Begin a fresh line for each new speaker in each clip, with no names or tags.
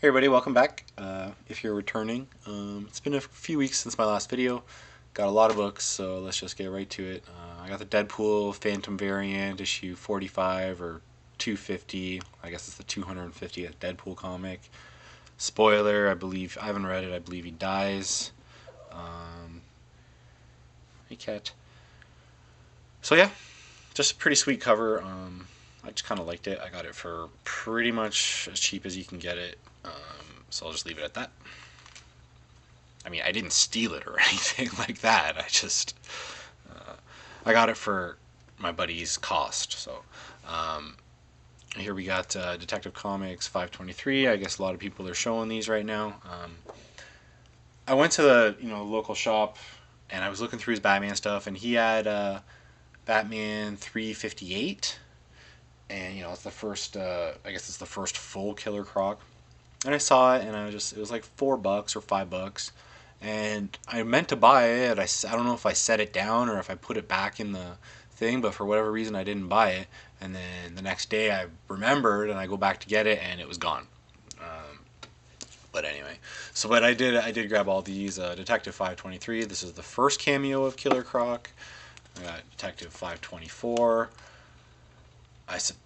Hey everybody, welcome back. If you're returning, it's been a few weeks since my last video. Got a lot of books, so let's just get right to it. I got the Deadpool Phantom variant, issue 45 or 250. I guess it's the 250th Deadpool comic. Spoiler, I haven't read it, I believe he dies. Hey cat. So yeah, just a pretty sweet cover. I just kind of liked it. I got it for pretty much as cheap as you can get it. So I'll just leave it at that. I mean, I didn't steal it or anything like that. I got it for my buddy's cost. So here we got Detective Comics 523. I guess a lot of people are showing these right now. I went to the local shop and I was looking through his Batman stuff, and he had Batman 358, and it's the first. I guess it's the first full Killer Croc. And I saw it, and it was like $4 or $5, and I meant to buy it. I don't know if I set it down or if I put it back in the thing, but for whatever reason I didn't buy it. And then the next day I remembered, and I go back to get it, and it was gone. But anyway, but I did grab all these. Detective 523. This is the first cameo of Killer Croc. I got Detective 524.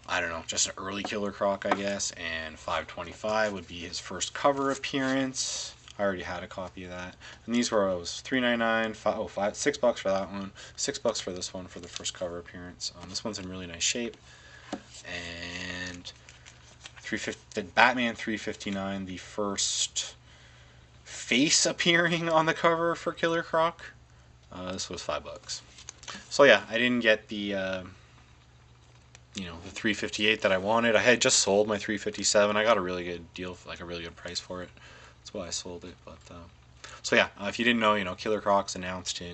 I don't know, just an early Killer Croc, I guess, and 525 would be his first cover appearance. I already had a copy of that, and these were $3.99, $6 for that one, $6 for this one for the first cover appearance. This one's in really nice shape, and the Batman 359, the first face appearing on the cover for Killer Croc. This was $5. So yeah, I didn't get the the 358 that I wanted. I had just sold my 357. I got a really good deal, like a really good price for it. That's why I sold it. But so yeah, if you didn't know, Killer Croc's announced he's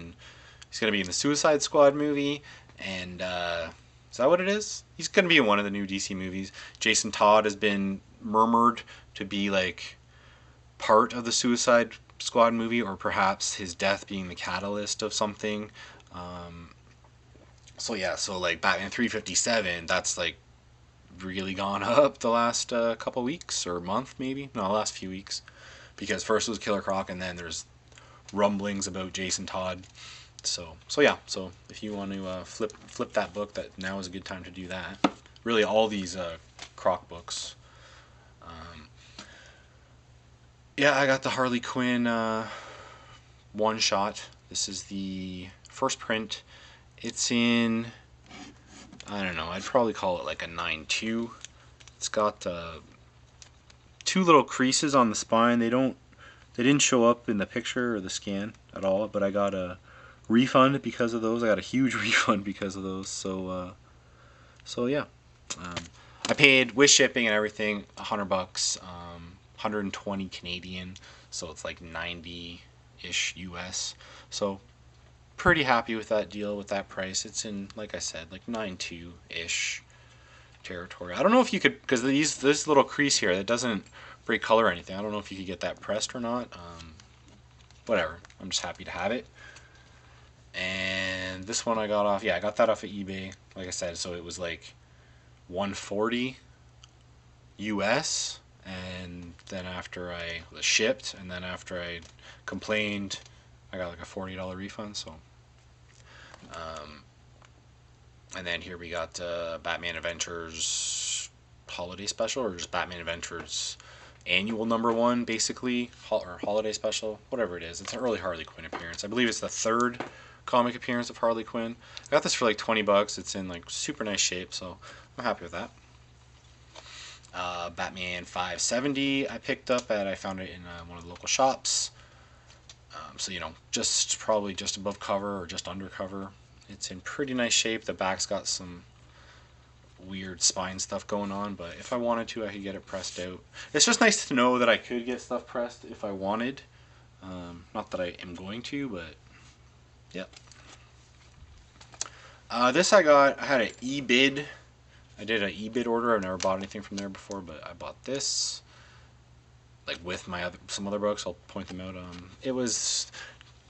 going to be in the Suicide Squad movie, and is that what it is? He's going to be in one of the new DC movies. Jason Todd has been murmured to be like part of the Suicide Squad movie, or perhaps his death being the catalyst of something. So yeah, so like Batman 357, that's like really gone up the last couple weeks or month maybe. No, the last few weeks, because first it was Killer Croc, and then there's rumblings about Jason Todd. So yeah, so if you want to flip that book, that now is a good time to do that. Really, all these Croc books. Yeah, I got the Harley Quinn one shot. This is the first print. It's in, I don't know, I'd probably call it like a 9.2. It's got two little creases on the spine. They didn't show up in the picture or the scan at all, but I got a refund because of those. I got a huge refund because of those. So yeah. I paid with shipping and everything $100, 120 Canadian, so it's like 90-ish US. So pretty happy with that deal, with that price. It's in, like I said, like 9.2-ish territory. I don't know if you could, because this little crease here that doesn't break color or anything, I don't know if you could get that pressed or not. Whatever, I'm just happy to have it. And this one I got off, yeah, I got that off of eBay, like I said, so it was like 140 US, and then after I was shipped, and then after I complained, I got like a $40 refund. So and then here we got Batman Adventures Holiday Special, or just Batman Adventures Annual #1, basically, or Holiday Special, whatever it is. It's an early Harley Quinn appearance. I believe it's the third comic appearance of Harley Quinn. I got this for like $20. It's in like super nice shape, so I'm happy with that. Batman 570 I picked up I found it in one of the local shops. So probably just above cover or just under cover. It's in pretty nice shape. The back's got some weird spine stuff going on, but if I wanted to, I could get it pressed out. It's just nice to know that I could get stuff pressed if I wanted. Not that I am going to, but yep. This I had an eBid. I did an eBid order. I've never bought anything from there before, but I bought this, like with some other books. I'll point them out.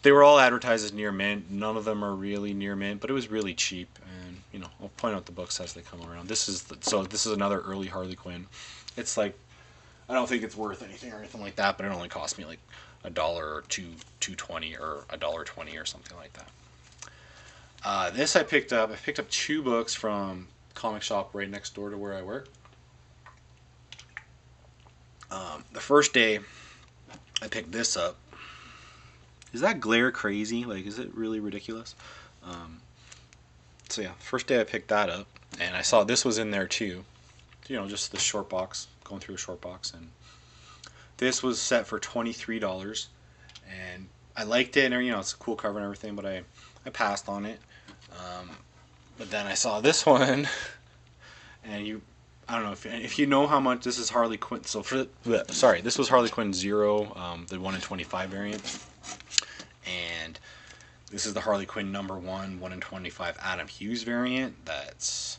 They were all advertised as near mint. None of them are really near mint, but it was really cheap. And I'll point out the books as they come around. This is another early Harley Quinn. It's like I don't think it's worth anything or anything like that, but it only cost me like $1 or $2.20 or $1.20 or something like that. This I picked up. I picked up 2 books from comic shop right next door to where I work. The first day I picked this up. Is that glare crazy? Like, is it really ridiculous? So yeah, first day I picked that up, and I saw this was in there too. You know, just the short box, going through a short box, and this was set for $23, and I liked it, and you know, it's a cool cover and everything, but I passed on it. But then I saw this one, and I don't know if you know how much this is Harley Quinn. So this was Harley Quinn 0, the 1 in 25 variant, and this is the Harley Quinn #1 in 25 Adam Hughes variant. That's,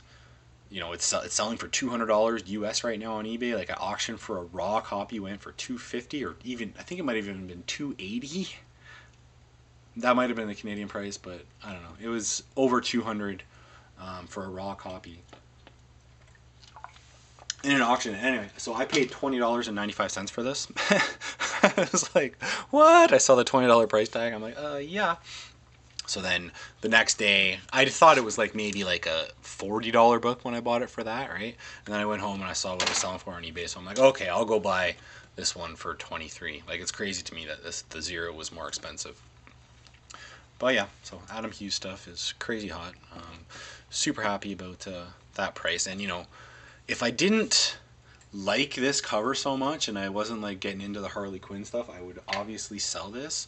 you know, it's selling for $200 US right now on eBay. Like, at auction for a raw copy went for $250, or even, I think it might have even been $280. That might have been the Canadian price, but I don't know. It was over $200 for a raw copy in an auction. Anyway, so I paid $20.95 for this. I was like, what? I saw the $20 price tag. I'm like, yeah. So then the next day, I thought it was like maybe like a $40 book when I bought it for that, right? And then I went home and I saw what it was selling for on eBay. So I'm like, okay, I'll go buy this one for $23. Like, it's crazy to me that the 0 was more expensive. But yeah, so Adam Hughes stuff is crazy hot. Super happy about that price. And you know, if I didn't like this cover so much and I wasn't like getting into the Harley Quinn stuff, I would obviously sell this.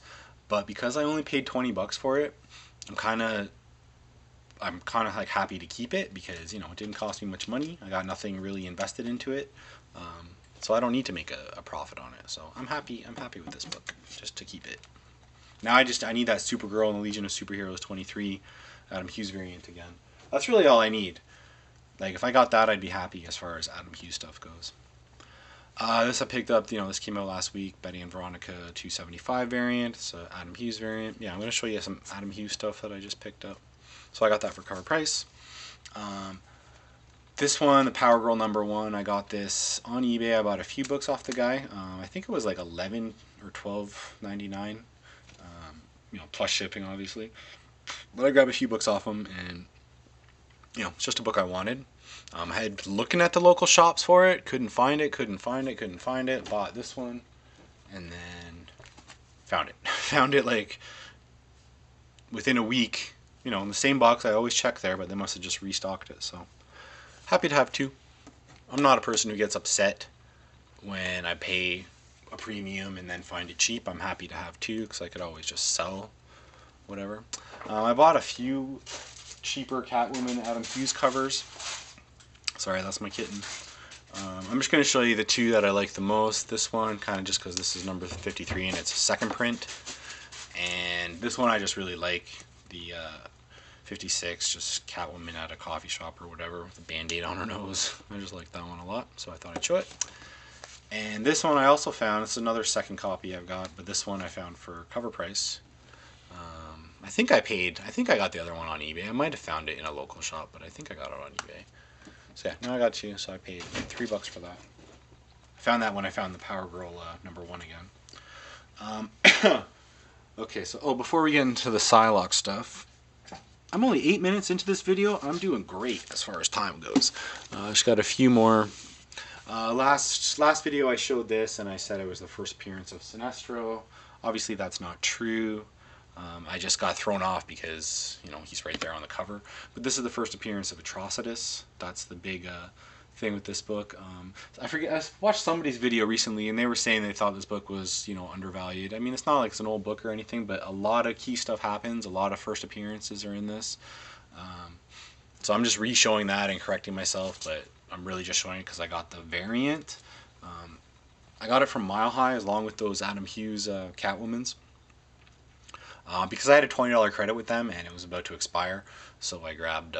But because I only paid $20 for it, I'm kind of like happy to keep it, because you know, it didn't cost me much money. I got nothing really invested into it, so I don't need to make a profit on it. So I'm happy with this book, just to keep it. Now I need that Supergirl and the Legion of Superheroes 23 Adam Hughes variant again. That's really all I need. Like, if I got that, I'd be happy as far as Adam Hughes stuff goes. This I picked up, you know, this came out last week, Betty and Veronica 275 variant. It's an Adam Hughes variant. Yeah, I'm going to show you some Adam Hughes stuff that I just picked up. So I got that for cover price. This one, the Power Girl #1, I got this on eBay. I bought a few books off the guy. I think it was like $11 or $12.99. You know, plus shipping, obviously. But I grabbed a few books off him, and you know, it's just a book I wanted. I had been looking at the local shops for it, couldn't find it. Bought this one, and then found it. Found it like within a week. You know, in the same box. I always check there, but they must have just restocked it. So happy to have 2. I'm not a person who gets upset when I pay a premium and then find it cheap. I'm happy to have 2, because I could always just sell whatever. I bought a few cheaper Catwoman Adam Hughes covers. Sorry, that's my kitten. I'm just going to show you the 2 that I like the most. This one, kind of just because this is number 53 and it's a second print. And this one I just really like. The 56, just Catwoman at a coffee shop or whatever, with a band-aid on her nose. I just like that one a lot, so I thought I'd show it. And this one I also found. It's another second copy I've got, but this one I found for cover price. I think I got the other one on eBay. I might have found it in a local shop, but I think I got it on eBay. So yeah, now I got 2, so I paid $3 for that. I found that when I found the Power Girl #1 again. Okay, so before we get into the Psylocke stuff, I'm only 8 minutes into this video. I'm doing great as far as time goes. Just got a few more. Last video I showed this, and I said it was the first appearance of Sinestro. Obviously that's not true. I just got thrown off because, you know, he's right there on the cover. But this is the first appearance of Atrocitus. That's the big thing with this book. I forget, I watched somebody's video recently, and they were saying they thought this book was, you know, undervalued. I mean, it's not like it's an old book or anything, but a lot of key stuff happens. A lot of first appearances are in this. So I'm just re-showing that and correcting myself, but I'm really just showing it because I got the variant. I got it from Mile High along with those Adam Hughes Catwomans. Because I had a $20 credit with them and it was about to expire, so I grabbed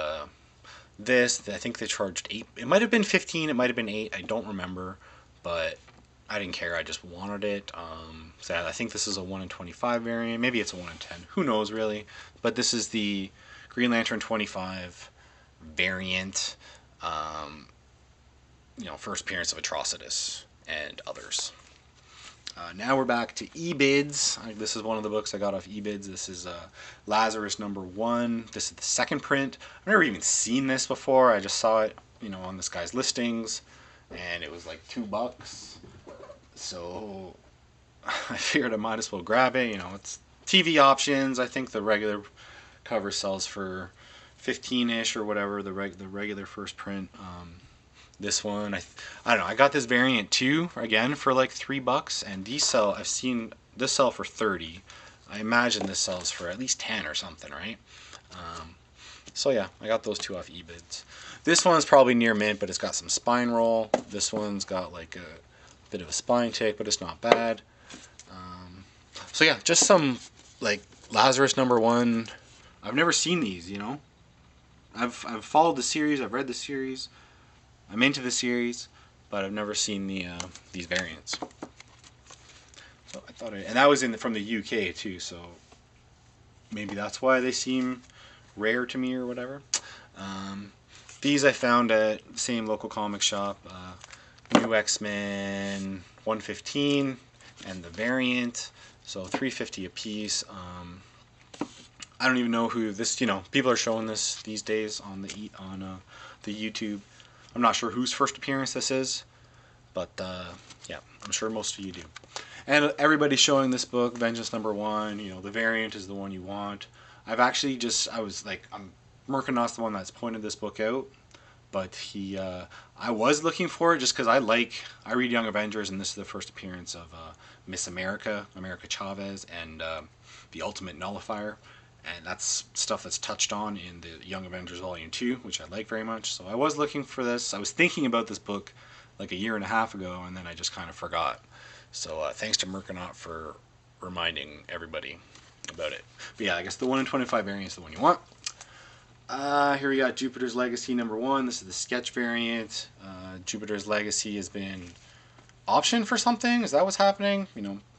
this. I think they charged $8. It might have been $15. It might have been $8. I don't remember, but I didn't care. I just wanted it. So I think this is a 1 in 25 variant. Maybe it's a 1 in 10. Who knows, really? But this is the Green Lantern 25 variant. You know, first appearance of Atrocitus. and others. Now we're back to eBids. This is one of the books I got off eBids. This is Lazarus #1. This is the second print. I've never even seen this before. I just saw it, on this guy's listings, and it was like $2. So I figured I might as well grab it. It's TV options. I think the regular cover sells for 15-ish or whatever. The regular first print. This one, I don't know. I got this variant too, again for like $3, and these sell. I've seen this sell for 30. I imagine this sells for at least 10 or something, right? So yeah, I got those two off eBids. This one's probably near mint, but it's got some spine roll. This one's got like a bit of a spine tick, but it's not bad. So yeah, just some like Lazarus #1. I've never seen these, I've followed the series. I've read the series. I'm into the series, but I've never seen these variants. So I thought, and that was from the UK too. So maybe that's why they seem rare to me or whatever. These I found at the same local comic shop. New X-Men 115 and the variant. So $3.50 a piece. I don't even know who this. People are showing this these days on the YouTube. I'm not sure whose first appearance this is, but yeah, I'm sure most of you do. And everybody's showing this book, Vengeance #1. The variant is the one you want. I'm Murkonaut's the one that's pointed this book out, but I was looking for it just because I read Young Avengers, and this is the first appearance of Miss America Chavez, and the Ultimate Nullifier. And that's stuff that's touched on in the Young Avengers Volume 2, which I like very much. So I was looking for this. I was thinking about this book like a year and a half ago, and then I just kind of forgot. So thanks to Murkonaut for reminding everybody about it. But yeah, I guess the 1 in 25 variant is the one you want. Here we got Jupiter's Legacy #1. This is the sketch variant. Jupiter's Legacy has been option for something. Is that what's happening?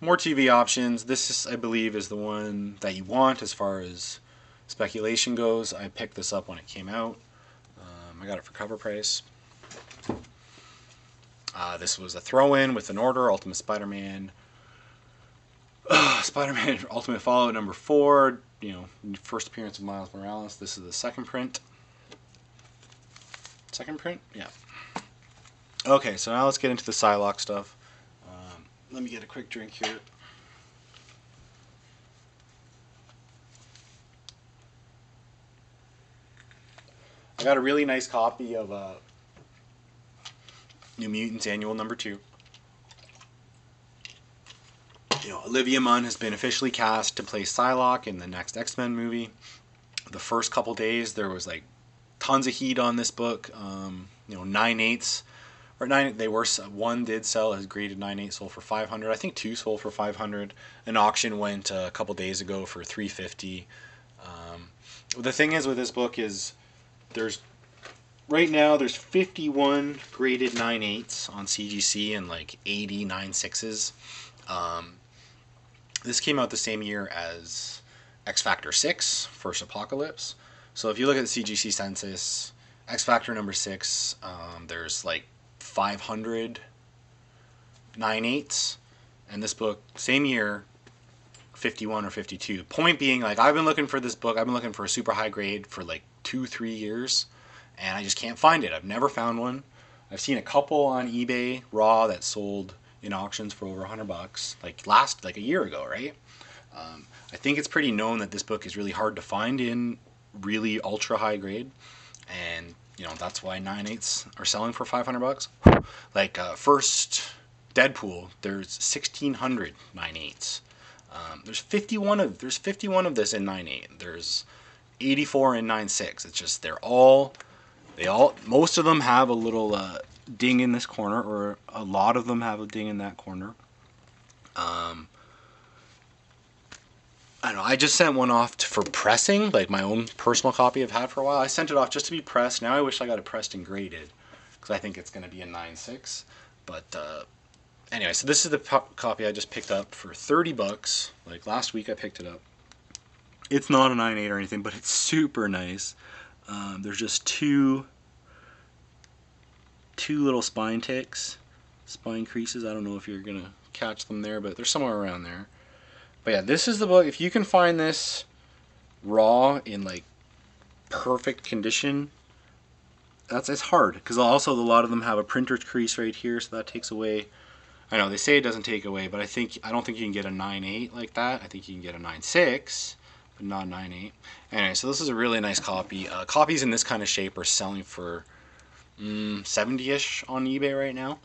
More TV options. This is, I believe, is the one that you want as far as speculation goes. I picked this up when it came out. I got it for cover price. This was a throw-in with an order. Ultimate Spider-Man. Spider-Man Ultimate Fallout #4. First appearance of Miles Morales. This is the second print. Second print? Yeah. Okay, so now let's get into the Psylocke stuff. Let me get a quick drink here. I got a really nice copy of New Mutants Annual #2. Olivia Munn has been officially cast to play Psylocke in the next X-Men movie. The first couple days there was like tons of heat on this book. 9/8. Or 9, one did sell as graded 9/8, sold for $500. I think 2 sold for $500. An auction went a couple days ago for $350. The thing is with this book is right now there's 51 graded 9/8s on CGC and like 80 9/6s. This came out the same year as X Factor 6, First Apocalypse. So if you look at the CGC census, X Factor #6, there's like 500 9/8s, and this book same year 51 or 52. Point being, like, I've been looking for this book. I've been looking for a super high grade for like 2-3 years, and I just can't find it. I've never found one. I've seen a couple on eBay raw that sold in auctions for over $100, like a year ago, right? I think it's pretty known that this book is really hard to find in really ultra high grade, and that's why 9/8s are selling for $500. Like first Deadpool, there's 1,600 9/8s. There's 51 of this in 9/8. There's 84 in 9/6. It's just most of them have a little ding in this corner, or a lot of them have a ding in that corner. I don't know. I just sent one off for pressing, like my own personal copy I've had for a while. I sent it off just to be pressed. Now I wish I got it pressed and graded, because I think it's going to be a 9/6. But anyway, so this is the copy I just picked up for $30. Like last week I picked it up. It's not a 9/8 or anything, but it's super nice. There's just two little spine ticks, spine creases. I don't know if you're gonna catch them there, but they're somewhere around there. But yeah, this is the book. If you can find this raw in like perfect condition, it's hard, because also a lot of them have a printer's crease right here, so that takes away. I know they say it doesn't take away, but I don't think you can get a 9.8 like that. I think you can get a 9.6, but not 9.8. Anyway, so this is a really nice copy. Copies in this kind of shape are selling for 70-ish on eBay right now.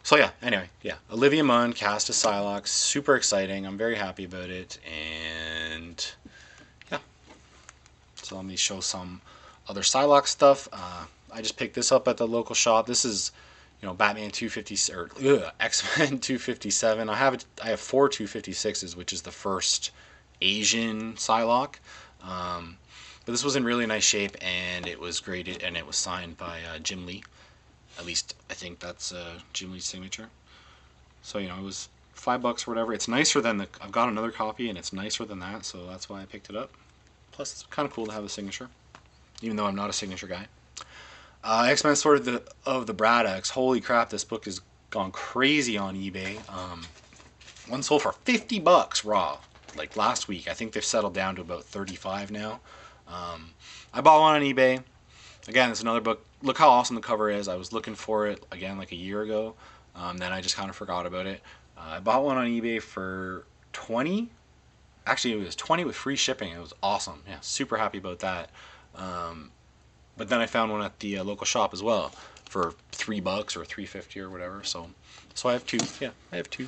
So yeah, anyway, yeah, Olivia Munn, cast as Psylocke, super exciting. I'm very happy about it, and yeah. So let me show some other Psylocke stuff. I just picked this up at the local shop. This is, you know, Batman 250 or X-Men 257. I have 4 256s, which is the first Asian Psylocke. But this was in really nice shape, and it was graded, and it was signed by Jim Lee. At least I think that's Jim Lee's signature. So, you know, it was $5 or whatever. It's nicer than I've got another copy, and it's nicer than that, so that's why I picked it up. Plus, it's kind of cool to have a signature, even though I'm not a signature guy. X-Men Sword of the Braddock's. Holy crap, this book has gone crazy on eBay. One sold for $50 raw, like last week. I think they've settled down to about 35 now. I bought one on eBay. Again, it's another book. Look how awesome the cover is. I was looking for it, again, like a year ago. Then I just kind of forgot about it. I bought one on eBay for 20. Actually, it was 20 with free shipping. It was awesome. Yeah, super happy about that. But then I found one at the local shop as well for $3 or $3.50 or whatever. So I have two. Yeah, I have two.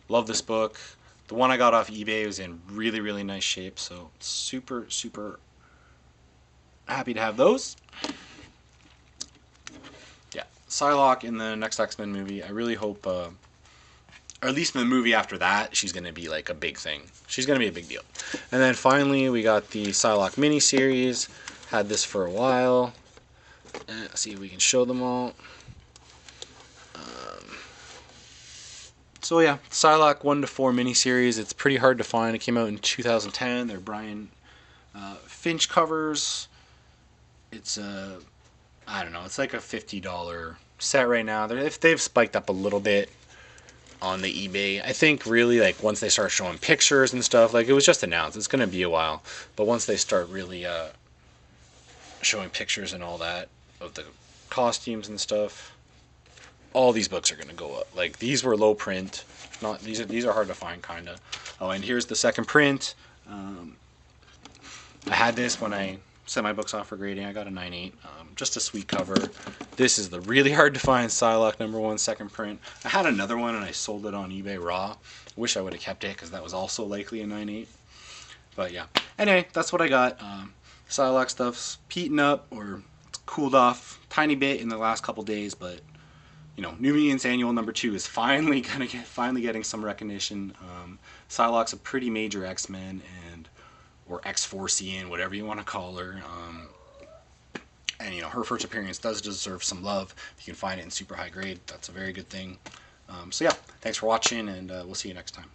Love this book. The one I got off eBay was in really, really nice shape. So super, super happy to have those. Yeah, Psylocke in the next X-Men movie. I really hope, or at least in the movie after that, she's going to be like a big thing. She's going to be a big deal. And then finally, we got the Psylocke miniseries. Had this for a while. Let's see if we can show them all. So yeah, Psylocke 1-4 miniseries. It's pretty hard to find. It came out in 2010. They're Brian Finch covers. It's I don't know. It's like a $50 set right now. They've spiked up a little bit on the eBay. I think really like once they start showing pictures and stuff, like it was just announced. It's gonna be a while, but once they start really showing pictures and all that of the costumes and stuff, all these books are gonna go up. Like these were low print. Not these are hard to find kinda. Oh, and here's the second print. I had this when I sent my books off for grading. I got a 9.8. Just a sweet cover. This is the really hard to find Psylocke #1 second print. I had another one and I sold it on eBay raw. Wish I would have kept it because that was also likely a 9.8. But yeah. Anyway, that's what I got. Psylocke stuff's heating up, or it's cooled off tiny bit in the last couple days, but you know, New Mutants Annual #2 is finally getting some recognition. Psylocke's a pretty major X-Men, or X-Forcean, whatever you want to call her. And you know, her first appearance does deserve some love. If you can find it in super high grade, that's a very good thing. So yeah, thanks for watching, and we'll see you next time.